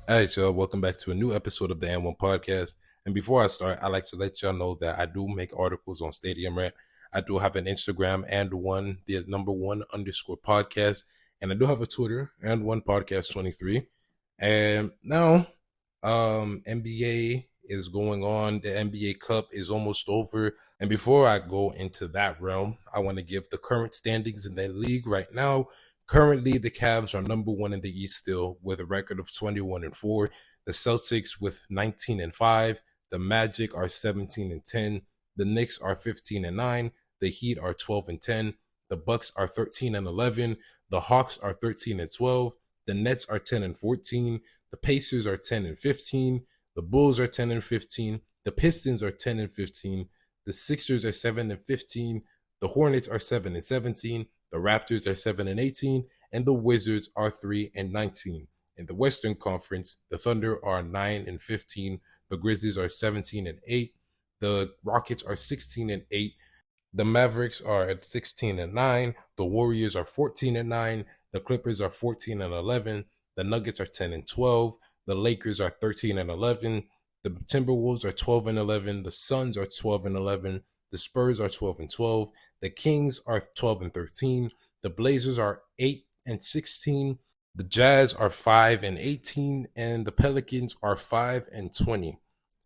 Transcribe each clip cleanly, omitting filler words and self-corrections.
All right, y'all. Welcome back to a new episode of the N1 podcast. And before I start, I'd like to let y'all know that I do make articles on Stadium Rant. I do have an Instagram and the number one underscore podcast. And I do have a Twitter and one podcast 23. And now, NBA is going on. The NBA Cup is almost over. And before I go into that realm, I want to give the current standings in the league right now. Currently, the Cavs are number one in the East still with a record of 21-4. The Celtics with 19-5. The Magic are 17-10. The Knicks are 15-9. The Heat are 12-10. The Bucks are 13-11. The Hawks are 13-12. The Nets are 10-14. The Pacers are 10-15. The Bulls are 10-15. The Pistons are 10-15. The Sixers are 7-15. The Hornets are 7-17. The Raptors are 7-18, and the Wizards are 3-19. In the Western Conference, the Thunder are 9-15. The Grizzlies are 17-8. The Rockets are 16-8. The Mavericks are at 16-9. The Warriors are 14-9. The Clippers are 14-11. The Nuggets are 10-12. The Lakers are 13-11. The Timberwolves are 12-11. The Suns are 12-11. The Spurs are 12-12. The Kings are 12-13. The Blazers are 8-16. The Jazz are 5-18, and the Pelicans are 5-20.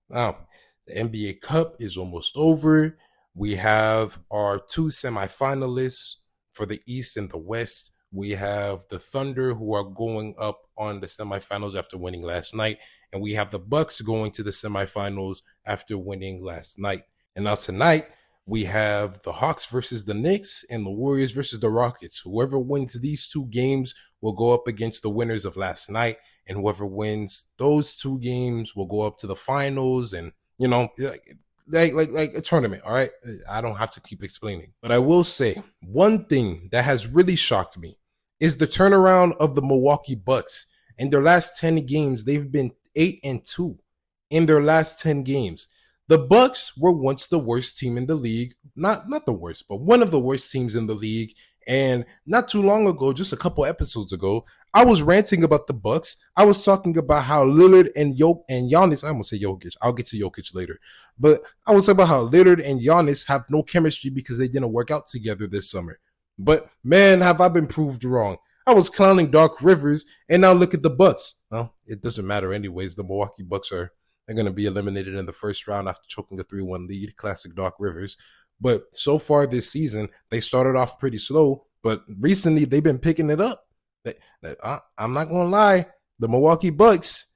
Now, the NBA Cup is almost over. We have our two semifinalists for the East and the West. We have the Thunder, who are going up on the semifinals after winning last night, and we have the Bucks going to the semifinals after winning last night. And now tonight, we have the Hawks versus the Knicks and the Warriors versus the Rockets. Whoever wins these two games will go up against the winners of last night, and whoever wins those two games will go up to the finals. And like a tournament. All right, I don't have to keep explaining, but I will say one thing that has really shocked me is the turnaround of the Milwaukee Bucks. In their last 10 games, they've been 8-2 in their last 10 games. The Bucks were once the worst team in the league. Not the worst, but one of the worst teams in the league. And not too long ago, just a couple episodes ago, I was ranting about the Bucks. I was talking about how Lillard and Giannis, I'm going to say Jokic. I'll get to Jokic later. But I was talking about how Lillard and Giannis have no chemistry because they didn't work out together this summer. But man, have I been proved wrong. I was clowning Doc Rivers, and now look at the Bucks. Well, it doesn't matter anyways. The Milwaukee Bucks they're going to be eliminated in the first round after choking a 3-1 lead. Classic Doc Rivers. But so far this season, they started off pretty slow, but recently they've been picking it up. I'm not going to lie. The Milwaukee Bucks,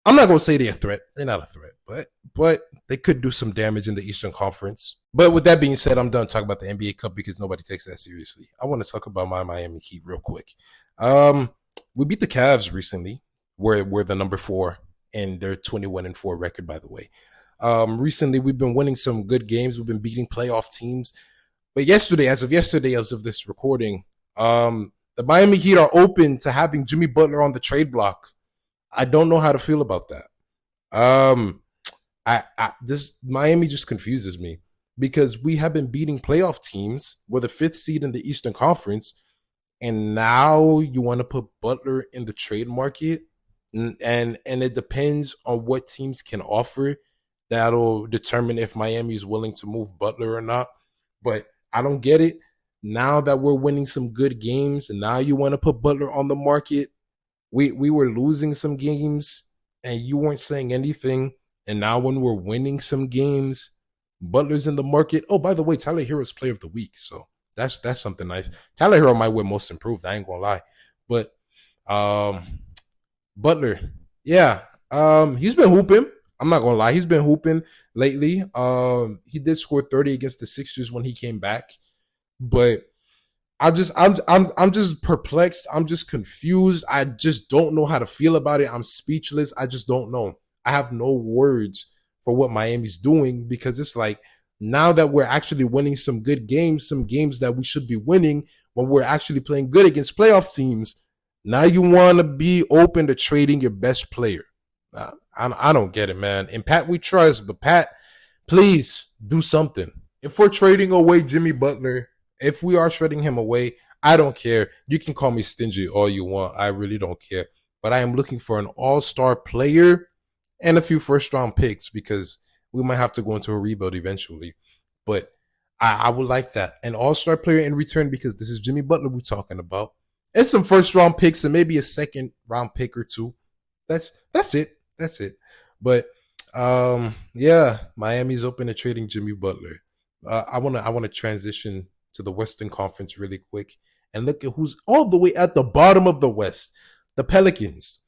I'm not going to say they're a threat. They're not a threat, but they could do some damage in the Eastern Conference. But with that being said, I'm done talking about the NBA Cup because nobody takes that seriously. I want to talk about my Miami Heat real quick. We beat the Cavs recently. We're the number 4 in their 21-4 record, by the way. Recently, we've been winning some good games. We've been beating playoff teams. But as of this recording, the Miami Heat are open to having Jimmy Butler on the trade block. I don't know how to feel about that. This Miami just confuses me because we have been beating playoff teams. We're the 5th seed in the Eastern Conference, and now you want to put Butler in the trade market, and it depends on what teams can offer. That'll determine if Miami is willing to move Butler or not. But I don't get it. Now that we're winning some good games, and now you want to put Butler on the market. We were losing some games, and you weren't saying anything. And now when we're winning some games, Butler's in the market. Oh, by the way, Tyler Hero's Player of the Week. So that's something nice. Tyler Hero might win Most Improved. I ain't going to lie. But Butler, yeah, he's been hooping. I'm not gonna lie, he's been hooping lately. He did score 30 against the Sixers when he came back, but I'm just perplexed. I'm just confused. I just don't know how to feel about it. I'm speechless. I just don't know. I have no words for what Miami's doing because it's like now that we're actually winning some good games, some games that we should be winning when we're actually playing good against playoff teams. Now you want to be open to trading your best player. I don't get it, man. In Pat we trust, but Pat, please do something. If we're trading away Jimmy Butler, if we are trading him away, I don't care. You can call me stingy all you want. I really don't care. but I am looking for an all-star player and a few first-round picks because we might have to go into a rebuild eventually. But I would like that. An all-star player in return because this is Jimmy Butler we're talking about. And some first-round picks and maybe a second-round pick or two. That's it. That's it. But yeah, Miami's open to trading Jimmy Butler. I wanna transition to the Western Conference really quick and look at who's all the way at the bottom of the West. The Pelicans.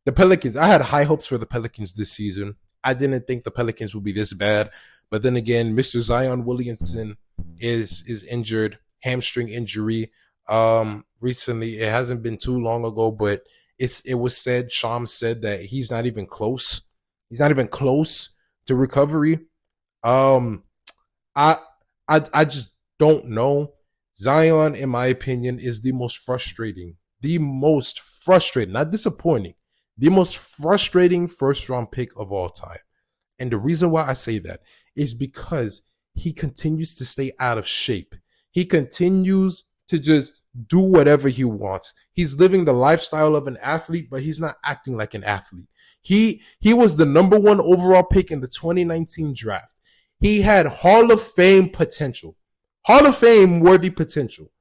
The Pelicans. I had high hopes for the Pelicans this season. I didn't think the Pelicans would be this bad. But then again, Mr. Zion Williamson is injured, hamstring injury. Recently, it hasn't been too long ago, but it was said, Shams said that he's not even close. He's not even close to recovery. I just don't know. Zion, in my opinion, is the most frustrating, not disappointing, the most frustrating first round pick of all time. And the reason why I say that is because he continues to stay out of shape. He continues to just do whatever he wants. He's living the lifestyle of an athlete, but he's not acting like an athlete. He was the number 1 overall pick in the 2019 draft. He had Hall of Fame potential, Hall of Fame worthy potential,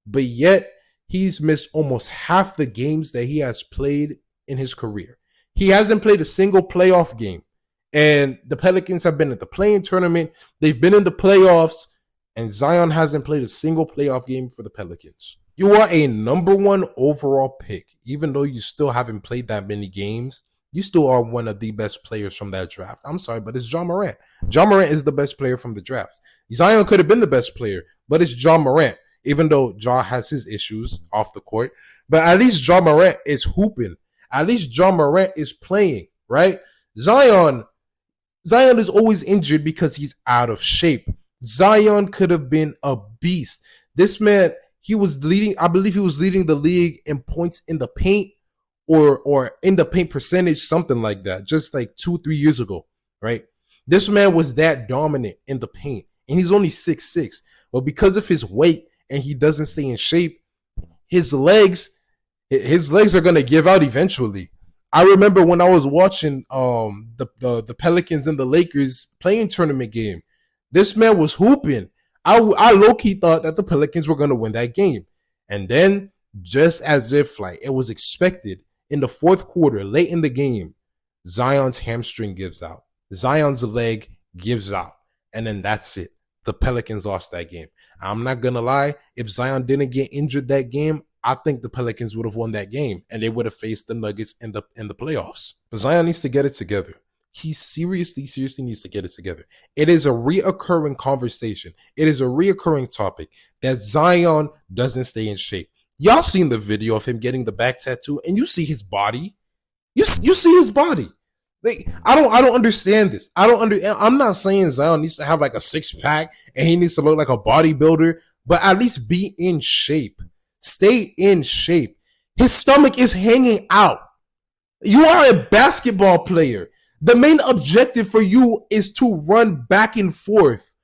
but yet he's missed almost half the games that he has played in his career. He hasn't played a single playoff game. And the Pelicans have been at the play-in tournament. They've been in the playoffs, and Zion hasn't played a single playoff game for the Pelicans. You are a number 1 overall pick. Even though you still haven't played that many games, you still are one of the best players from that draft. I'm sorry, but it's Ja Morant. Ja Morant is the best player from the draft. Zion could have been the best player, but it's Ja Morant, even though Ja has his issues off the court. But at least Ja Morant is hooping. At least Ja Morant is playing, right? Zion is always injured because he's out of shape. Zion could have been a beast. This man, I believe he was leading the league in points in the paint or in the paint percentage, something like that, just like 2-3 years ago, right? This man was that dominant in the paint, and he's only 6'6". But because of his weight and he doesn't stay in shape, his legs are going to give out eventually. I remember when I was watching the Pelicans and the Lakers playing tournament game. This man was hooping. I low-key thought that the Pelicans were going to win that game. And then, just as if like it was expected, in the fourth quarter, late in the game, Zion's hamstring gives out. Zion's leg gives out. And then that's it. The Pelicans lost that game. I'm not going to lie. If Zion didn't get injured that game, I think the Pelicans would have won that game and they would have faced the Nuggets in the playoffs. But Zion needs to get it together. He seriously needs to get it together. It is a reoccurring conversation. It is a reoccurring topic that Zion doesn't stay in shape. Y'all seen the video of him getting the back tattoo and you see his body. You see his body. Like, I don't understand this. I'm not saying Zion needs to have like a 6-pack and he needs to look like a bodybuilder, but at least be in shape. Stay in shape. His stomach is hanging out. You are a basketball player. The main objective for you is to run back and forth.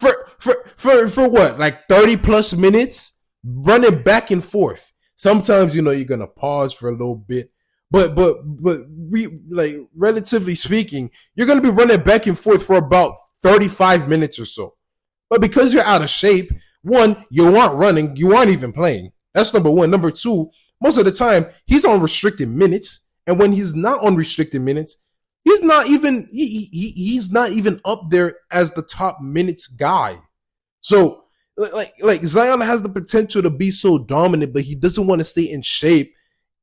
For what? Like 30 plus minutes? Running back and forth. Sometimes, you're going to pause for a little bit. But relatively speaking, you're going to be running back and forth for about 35 minutes or so. But because you're out of shape, one, you aren't running, you aren't even playing. That's number one. Number two, most of the time, he's on restricted minutes. And when he's not on restricted minutes, he's not even up there as the top minutes guy. So, like Zion has the potential to be so dominant, but he doesn't want to stay in shape.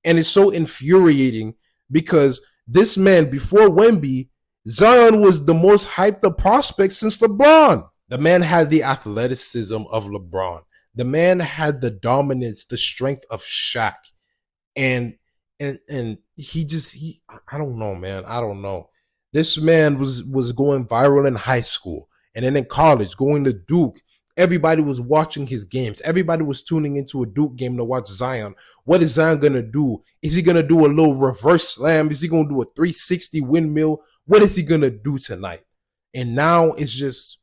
And it's so infuriating because this man, before Wemby, Zion was the most hyped up prospect since LeBron. The man had the athleticism of LeBron. The man had the dominance, the strength of Shaq. And he I don't know, man. I don't know. This man was going viral in high school and then in college, going to Duke. Everybody was watching his games. Everybody was tuning into a Duke game to watch Zion. What is Zion going to do? Is he going to do a little reverse slam? Is he going to do a 360 windmill? What is he going to do tonight? And now it's just,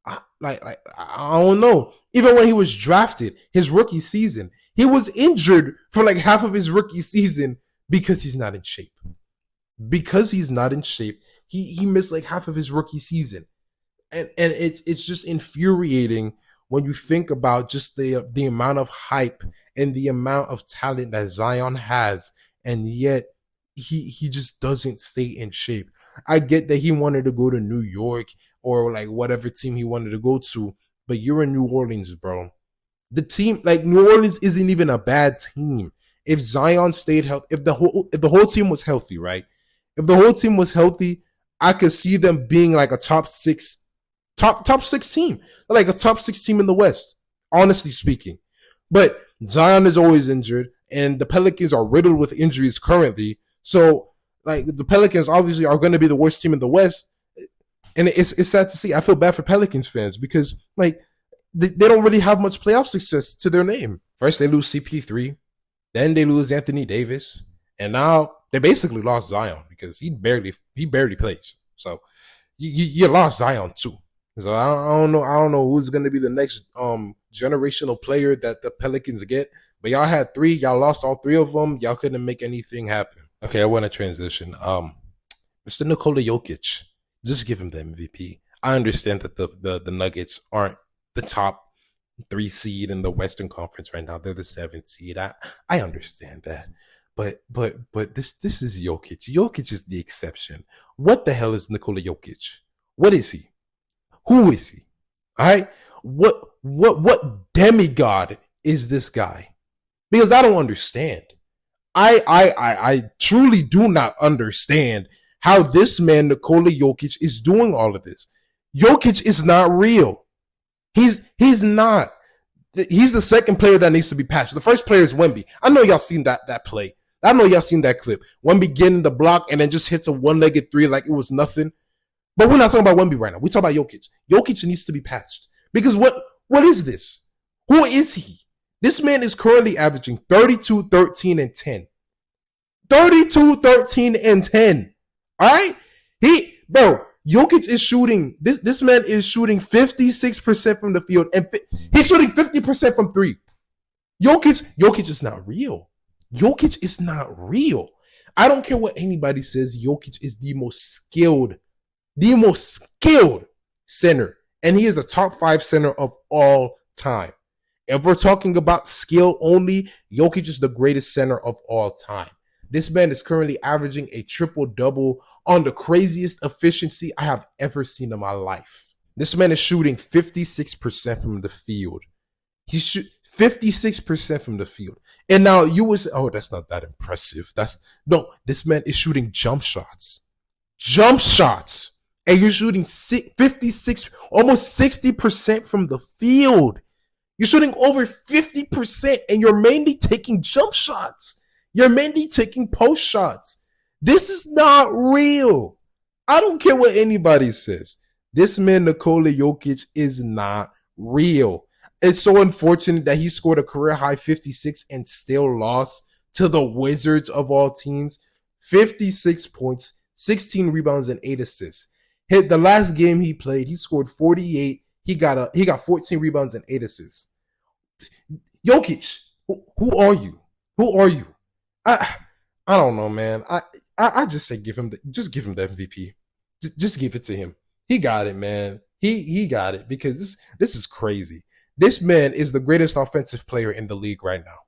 I don't know. Even when he was drafted, his rookie season, he was injured for like half of his rookie season Because he's not in shape. Because he's not in shape, he missed like half of his rookie season. And it's just infuriating when you think about just the amount of hype and the amount of talent that Zion has, and yet he just doesn't stay in shape. I get that he wanted to go to New York or like whatever team he wanted to go to, but you're in New Orleans, bro. The team, like New Orleans, isn't even a bad team. If Zion stayed healthy, if the whole team was healthy, right? If the whole team was healthy, I could see them being like a top six team, like a top 6 team in the West, honestly speaking. But Zion is always injured, and the Pelicans are riddled with injuries currently. So, like, the Pelicans obviously are going to be the worst team in the West, and it's sad to see. I feel bad for Pelicans fans because, like, they don't really have much playoff success to their name. First, they lose CP3, then they lose Anthony Davis, and now they basically lost Zion because he barely plays. So you lost Zion too. So I don't know who's going to be the next generational player that the Pelicans get. But y'all had 3, y'all lost all 3 of them. Y'all couldn't make anything happen. Okay, I want to transition. Mr. Nikola Jokic, just give him the MVP. I understand that the Nuggets aren't the top 3 seed in the Western Conference right now. They're the 7th seed. I understand that. But this is Jokic. Jokic is the exception. What the hell is Nikola Jokic? What is he? Who is he? All right. What demigod is this guy? Because I don't understand. I truly do not understand how this man, Nikola Jokic, is doing all of this. Jokic is not real. He's not. He's the second player that needs to be patched. The first player is Wemby. I know y'all seen that play. I know y'all seen that clip. Wemby getting the block and then just hits a one-legged 3 like it was nothing. But we're not talking about Wemby right now. We're talking about Jokic. Jokic needs to be patched. Because what is this? Who is he? This man is currently averaging 32, 13, and 10. 32, 13, and 10. All right? Jokic is shooting. This man is shooting 56% from the field. And he's shooting 50% from 3. Jokic is not real. Jokic is not real. I don't care what anybody says. Jokic is the most skilled center. And he is a top 5 center of all time. If we're talking about skill only, Jokic is the greatest center of all time. This man is currently averaging a triple-double on the craziest efficiency I have ever seen in my life. This man is shooting 56% from the field. He's 56% from the field. And now you would say, oh, that's not that impressive. This man is shooting jump shots. Jump shots. And you're shooting 56, almost 60% from the field. You're shooting over 50% and you're mainly taking jump shots. You're mainly taking post shots. This is not real. I don't care what anybody says. This man, Nikola Jokic, is not real. It's so unfortunate that he scored a career high 56 and still lost to the Wizards of all teams. 56 points, 16 rebounds, and 8 assists. The last game he played, he scored 48. He got 14 rebounds and 8 assists. Jokic, who are you? Who are you? I don't know, man. I just say give him the MVP. Just give it to him. He got it, man. He got it because this is crazy. This man is the greatest offensive player in the league right now.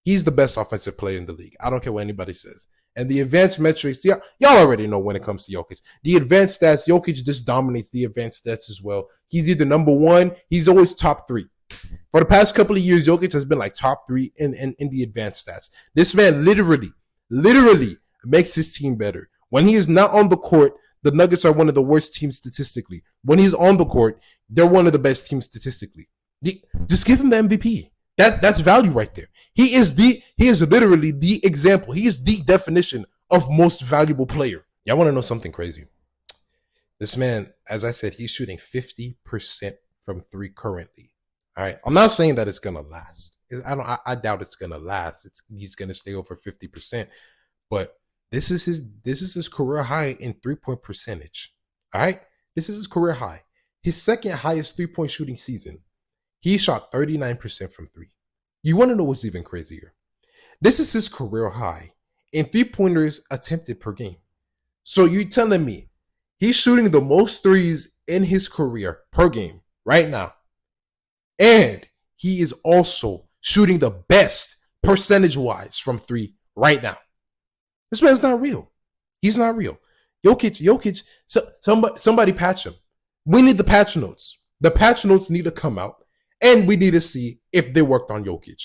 He's the best offensive player in the league. I don't care what anybody says. And the advanced metrics, y'all already know when it comes to Jokic. The advanced stats, Jokic just dominates the advanced stats as well. He's either number 1, he's always top 3. For the past couple of years, Jokic has been like top 3 in the advanced stats. This man literally makes his team better. When he is not on the court, the Nuggets are one of the worst teams statistically. When he's on the court, they're one of the best teams statistically. Just give him the MVP. That's value right there. He is literally the example. He is the definition of most valuable player. Y'all want to know something crazy? This man, as I said, he's shooting 50% from 3 currently. All right. I'm not saying that it's gonna last. I doubt it's gonna last. He's gonna stay over 50%. But this is his career high in 3-point percentage. All right. This is his career high. His second highest 3-point shooting season. He shot 39% from 3. You want to know what's even crazier? This is his career high in 3-pointers attempted per game. So you're telling me he's shooting the most threes in his career per game right now. And he is also shooting the best percentage-wise from three right now. This man's not real. He's not real. Jokic, somebody patch him. We need the patch notes. The patch notes need to come out, and we need to see if they worked on Jokic.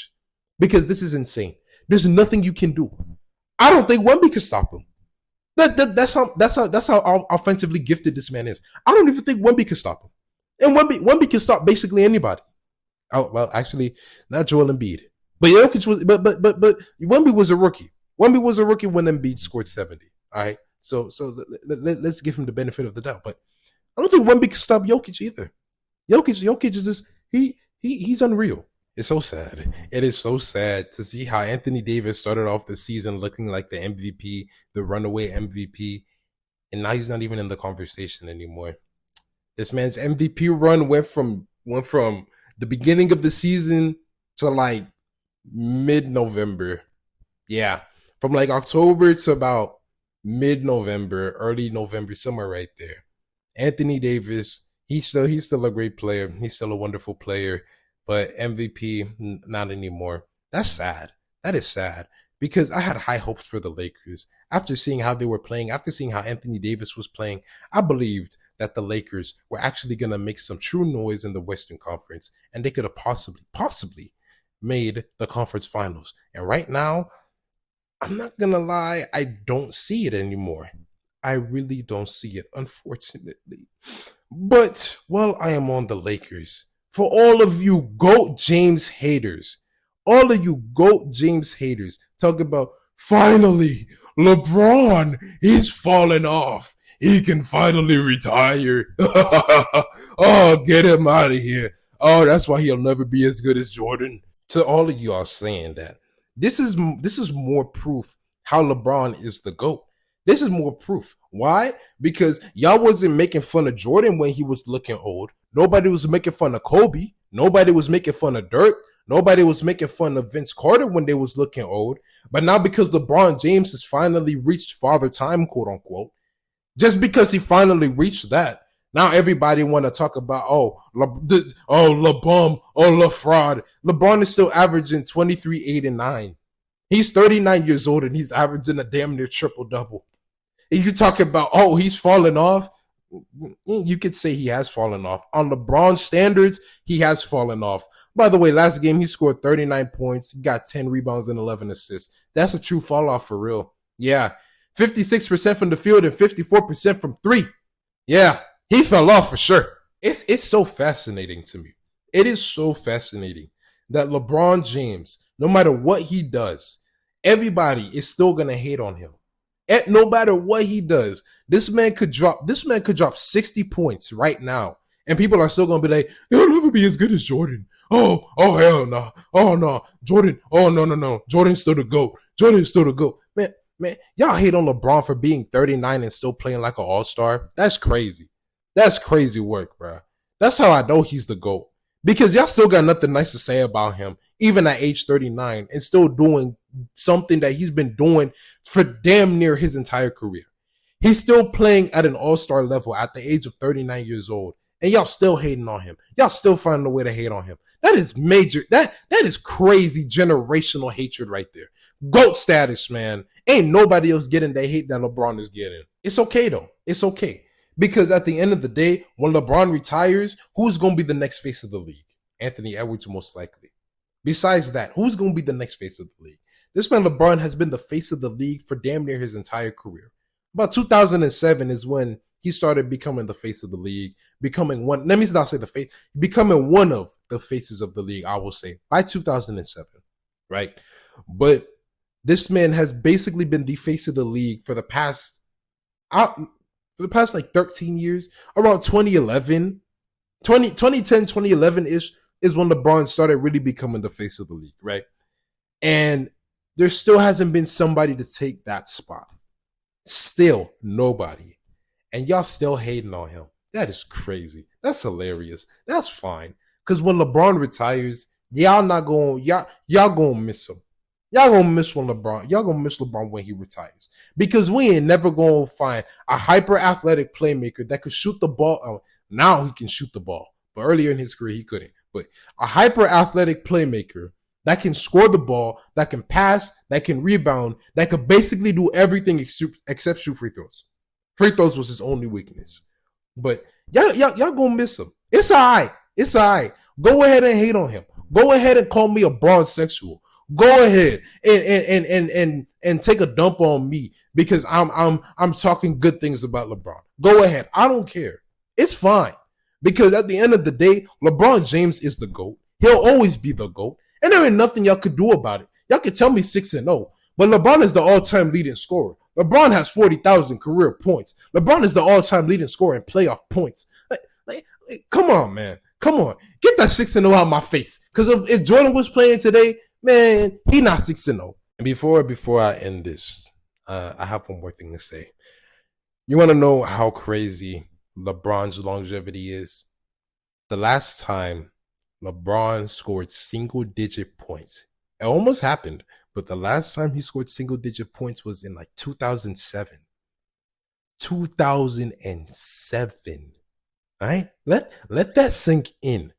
Because this is insane. There's nothing you can do. I don't think Wemby can stop him. That's how offensively gifted this man is. I don't even think Wemby can stop him. And Wemby can stop basically anybody. Oh, well, actually, not Joel Embiid. But Jokic was, but Wemby was a rookie. Wemby was a rookie when Embiid scored 70. All right, so let's give him the benefit of the doubt. But I don't think Wemby can stop Jokic either. Jokic is just he's unreal. It's so sad. It is so sad to see how Anthony Davis started off the season looking like the MVP, the runaway MVP, and now he's not even in the conversation anymore. This man's MVP run went from the beginning of the season to like mid-November. Yeah, from like October to about mid-November, early November, somewhere right there. Anthony Davis, he's still a great player. He's still a wonderful player. But MVP, not anymore. That's sad. That is sad. Because I had high hopes for the Lakers. After seeing how they were playing, after seeing how Anthony Davis was playing, I believed that the Lakers were actually going to make some true noise in the Western Conference. And they could have possibly made the conference finals. And right now, I'm not going to lie, I don't see it anymore. I really don't see it, unfortunately. But while I am on the Lakers, for all of you GOAT James haters, talk about, finally, LeBron, he's fallen off. He can finally retire. Oh, get him out of here. Oh, that's why he'll never be as good as Jordan. To all of y'all saying that, this is more proof how LeBron is the GOAT. This is more proof. Why? Because y'all wasn't making fun of Jordan when he was looking old. Nobody was making fun of Kobe. Nobody was making fun of Dirk. Nobody was making fun of Vince Carter when they was looking old. But now because LeBron James has finally reached father time, quote unquote, just because he finally reached that, now everybody want to talk about, LeBron, LeFraud. LeBron is still averaging 23, 8, and 9. He's 39 years old and he's averaging a damn near triple-double. And you talk about, he's falling off. You could say he has fallen off. On LeBron standards, he has fallen off. By the way, last game, he scored 39 points. He got 10 rebounds and 11 assists. That's a true fall off for real. Yeah. 56% from the field and 54% from three. Yeah. He fell off for sure. It's so fascinating to me. It is so fascinating that LeBron James, no matter what he does, everybody is still going to hate on him. No matter what he does, this man could drop 60 points right now, and people are still gonna be like, he'll never be as good as Jordan. Oh hell no. Oh no. Jordan. Oh no. Jordan's still the GOAT. Man, y'all hate on LeBron for being 39 and still playing like an all-star. That's crazy. That's crazy work, bro. That's how I know he's the GOAT. Because y'all still got nothing nice to say about him, even at age 39, and still doing something that he's been doing for damn near his entire career. He's still playing at an all-star level at the age of 39 years old, and y'all still hating on him. Y'all still finding a way to hate on him. That is major. That is crazy generational hatred right there. GOAT status, man. Ain't nobody else getting the hate that LeBron is getting. It's okay, though. It's okay. Because at the end of the day, when LeBron retires, who's going to be the next face of the league? Anthony Edwards, most likely. Besides that, who's going to be the next face of the league? This man LeBron has been the face of the league for damn near his entire career. About 2007 is when he started becoming the face of the league, becoming one of the faces of the league, I will say, by 2007, right? But this man has basically been the face of the league for the past like 13 years, around 2010, 2011-ish is when LeBron started really becoming the face of the league, right? And there still hasn't been somebody to take that spot. Still nobody. And y'all still hating on him. That is crazy. That's hilarious. That's fine. Because when LeBron retires, y'all gonna miss him. Y'all gonna miss when LeBron. Y'all gonna miss LeBron when he retires because we ain't never gonna find a hyper athletic playmaker that could shoot the ball. Now he can shoot the ball, but earlier in his career he couldn't. But a hyper athletic playmaker that can score the ball, that can pass, that can rebound, that could basically do everything except shoot free throws. Free throws was his only weakness. But y'all gonna miss him. It's all right. It's all right. Go ahead and hate on him. Go ahead and call me a bronsexual. Go ahead and take a dump on me because I'm talking good things about LeBron. Go ahead. I don't care. It's fine. Because at the end of the day, LeBron James is the GOAT. He'll always be the GOAT. And there ain't nothing y'all could do about it. Y'all could tell me 6-0. But LeBron is the all-time leading scorer. LeBron has 40,000 career points. LeBron is the all-time leading scorer in playoff points. Come on, man. Come on. Get that 6-0 out of my face. Because if Jordan was playing today, man, he not 6-0. And before I end this, I have one more thing to say. You want to know how crazy LeBron's longevity is? The last time LeBron scored single-digit points, it almost happened, but the last time he scored single-digit points was in like 2007. 2007. All right? Let that sink in.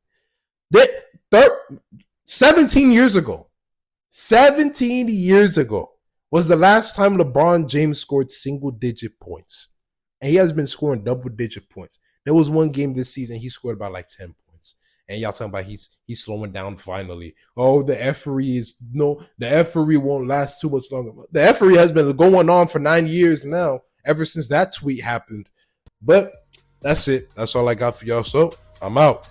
17 years ago. 17 years ago was the last time LeBron James scored single-digit points. And he has been scoring double-digit points. There was one game this season he scored about like 10 points. And y'all talking about he's slowing down finally. Oh, the effery won't last too much longer. The effery has been going on for 9 years now, ever since that tweet happened. But that's it. That's all I got for y'all. So I'm out.